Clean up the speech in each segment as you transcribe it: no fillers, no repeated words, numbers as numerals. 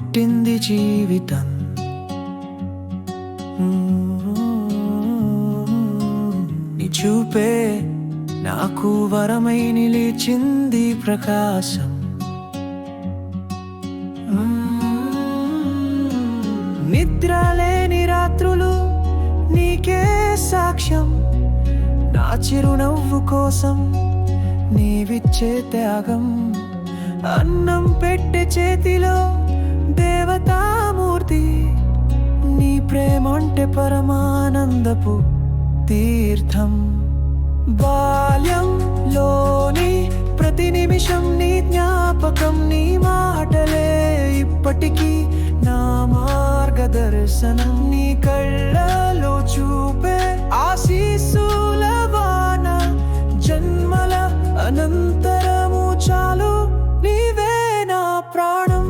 పుట్టింది జీవితం. నీ చూపే నాకు వరమై నిలిచింది ప్రకాశం. నిద్రలేని రాత్రులు నీకే సాక్ష్యం. నా చిరునవ్వు కోసం నీవిచ్చే త్యాగం. అన్నం పెట్టే చేతిలో దేవతామూర్తి. నీ ప్రేమంటే పరమానందపు తీర్థం. బాల్యంలోని ప్రతి నిమిషం నీ జ్ఞాపకం. నీ మాటలే ఇప్పటికీ నా మార్గదర్శనం. నీ కళ్ళలో చూపే ఆశీస్సుల వాన. జన్మల అనంతరము చాలు నీవే నా ప్రాణం.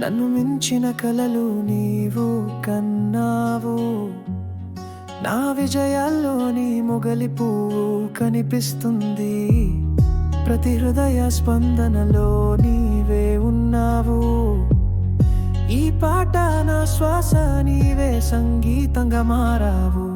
నన్ను మించిన కలలు నీవు కన్నావు. నా విజయాల్లో నీ మొగలి పువ్వు కనిపిస్తుంది. ప్రతి హృదయ స్పందనలో నీవే ఉన్నావు. ఈ పాట నా శ్వాస, నీవే సంగీతంగా మారావు.